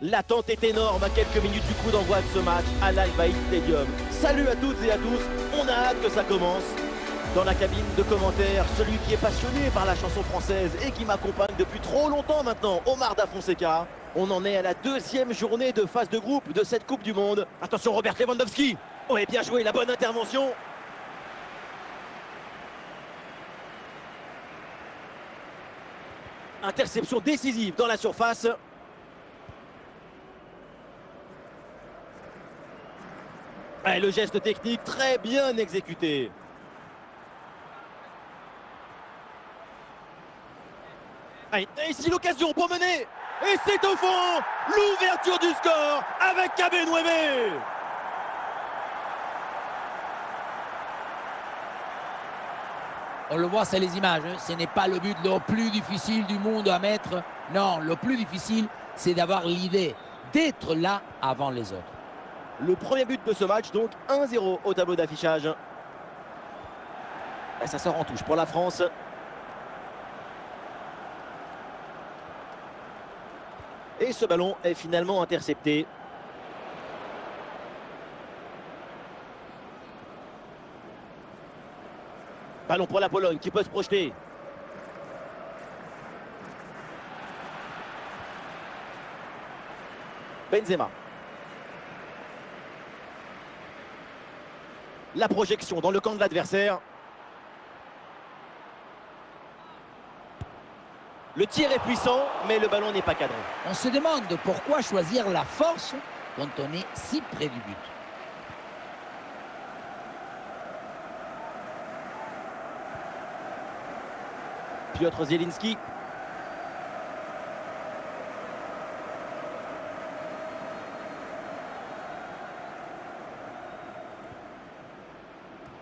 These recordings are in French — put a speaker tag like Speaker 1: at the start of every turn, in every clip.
Speaker 1: L'attente est énorme à quelques minutes du coup d'envoi de ce match à l'Al Bayt Stadium. Salut à toutes et à tous, on a hâte que ça commence. Dans la cabine de commentaires, celui qui est passionné par la chanson française et qui m'accompagne depuis trop longtemps maintenant, Omar Da Fonseca. On en est à la deuxième journée de phase de groupe de cette Coupe du Monde. Attention Robert Lewandowski. Ouais, bien joué, la bonne intervention. Interception décisive dans la surface. Et le geste technique très bien exécuté. Et ici l'occasion pour mener. Et c'est au fond l'ouverture du score avec Kabenwebe.
Speaker 2: On le voit, c'est les images. Ce n'est pas le but le plus difficile du monde à mettre. Non, le plus difficile, c'est d'avoir l'idée d'être là avant les autres.
Speaker 1: Le premier but de ce match, donc 1-0 au tableau d'affichage. Et ça sort en touche pour la France. Et ce ballon est finalement intercepté. Ballon pour la Pologne qui peut se projeter. Benzema. La projection dans le camp de l'adversaire. Le tir est puissant, mais le ballon n'est pas cadré.
Speaker 2: On se demande pourquoi choisir la force quand on est si près du but.
Speaker 1: Piotr Zielinski.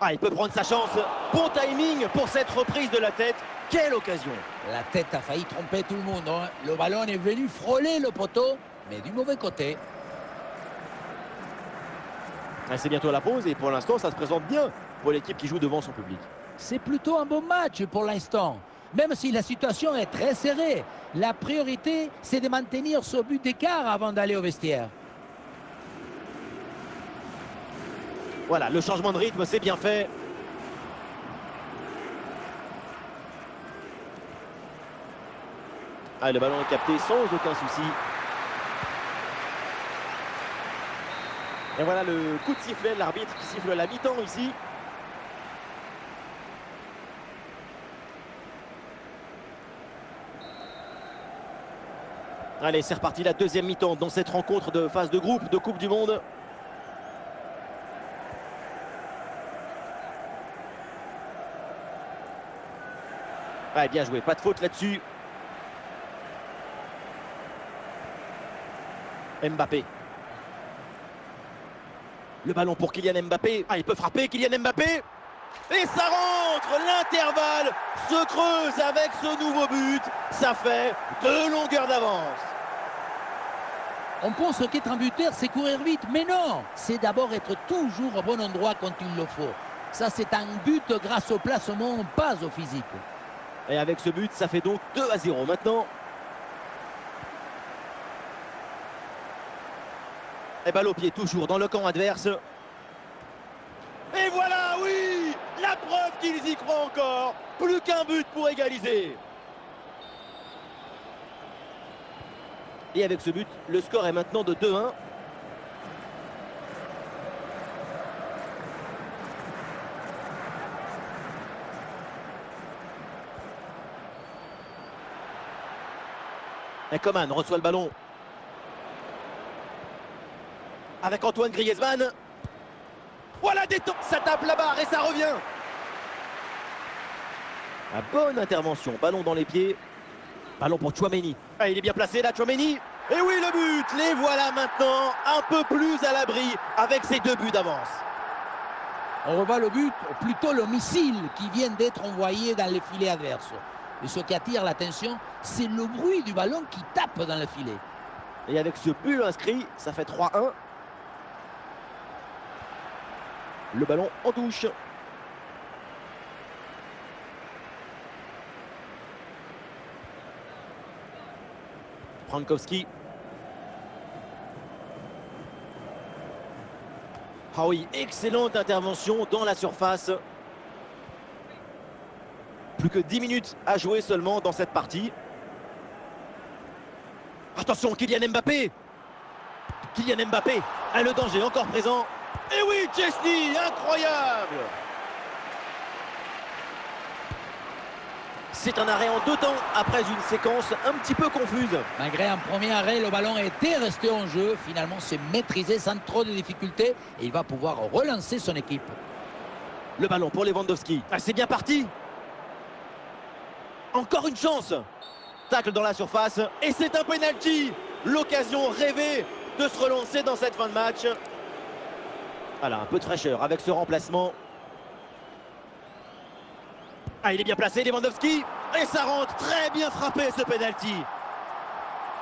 Speaker 1: Ah, il peut prendre sa chance. Bon timing pour cette reprise de la tête. Quelle occasion!
Speaker 2: La tête a failli tromper tout le monde. Hein. Le ballon est venu frôler le poteau, mais du mauvais côté.
Speaker 1: C'est bientôt la pause et pour l'instant, ça se présente bien pour l'équipe qui joue devant son public.
Speaker 2: C'est plutôt un bon match pour l'instant. Même si la situation est très serrée, la priorité, c'est de maintenir ce but d'écart avant d'aller au vestiaire.
Speaker 1: Voilà, le changement de rythme, c'est bien fait. Ah, le ballon est capté sans aucun souci. Et voilà le coup de sifflet de l'arbitre qui siffle la mi-temps ici. Allez, c'est reparti la deuxième mi-temps dans cette rencontre de phase de groupe de Coupe du Monde. Ouais, bien joué, pas de faute là-dessus. Mbappé. Le ballon pour Kylian Mbappé. Ah, il peut frapper Kylian Mbappé. Et ça rentre. L'intervalle se creuse avec ce nouveau but. Ça fait 2 longueurs d'avance.
Speaker 2: On pense qu'être un buteur, c'est courir vite. Mais non, c'est d'abord être toujours au bon endroit quand il le faut. Ça, c'est un but grâce au placement, pas au physique.
Speaker 1: Et avec ce but, ça fait donc 2-0 maintenant. Et balle au pied, toujours dans le camp adverse. Et voilà, oui! La preuve qu'ils y croient encore. Plus qu'un but pour égaliser. Et avec ce but, le score est maintenant de 2-1. Et Coman reçoit le ballon. Avec Antoine Griezmann. Voilà, détente, ça tape la barre et ça revient. La bonne intervention, ballon dans les pieds. Ballon pour Tchouaméni. Ah, il est bien placé là, Tchouaméni. Et oui, le but. Les voilà maintenant un peu plus à l'abri avec ces 2 buts d'avance.
Speaker 2: On revoit le but, ou plutôt le missile qui vient d'être envoyé dans les filets adverses. Et ce qui attire l'attention, c'est le bruit du ballon qui tape dans le filet.
Speaker 1: Et avec ce but inscrit, ça fait 3-1. Le ballon en touche. Frankowski. Ah oui, excellente intervention dans la surface. Plus que 10 minutes à jouer seulement dans cette partie. Attention, Kylian Mbappé. Kylian Mbappé a le danger encore présent. Et oui, Chesney, incroyable. C'est un arrêt en 2 temps après une séquence un petit peu confuse.
Speaker 2: Malgré un premier arrêt, le ballon était resté en jeu. Finalement, c'est maîtrisé sans trop de difficultés. Et il va pouvoir relancer son équipe.
Speaker 1: Le ballon pour Lewandowski. Ah, c'est bien parti. Encore une chance. Tacle dans la surface. Et c'est un penalty. L'occasion rêvée de se relancer dans cette fin de match. Voilà, un peu de fraîcheur avec ce remplacement. Ah, il est bien placé, Lewandowski. Et ça rentre, très bien frappé ce penalty.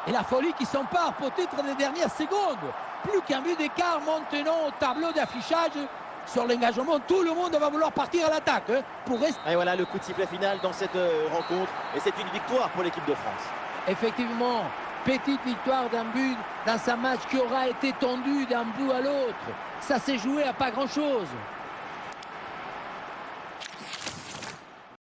Speaker 2: Et la folie qui s'empare peut-être des dernières secondes. Plus qu'un but d'écart maintenant au tableau d'affichage. Sur l'engagement, tout le monde va vouloir partir à l'attaque pour rester.
Speaker 1: Et voilà le coup de sifflet final dans cette rencontre. Et c'est une victoire pour l'équipe de France.
Speaker 2: Effectivement, petite victoire d'un but dans un match qui aura été tendu d'un bout à l'autre. Ça s'est joué à pas grand-chose.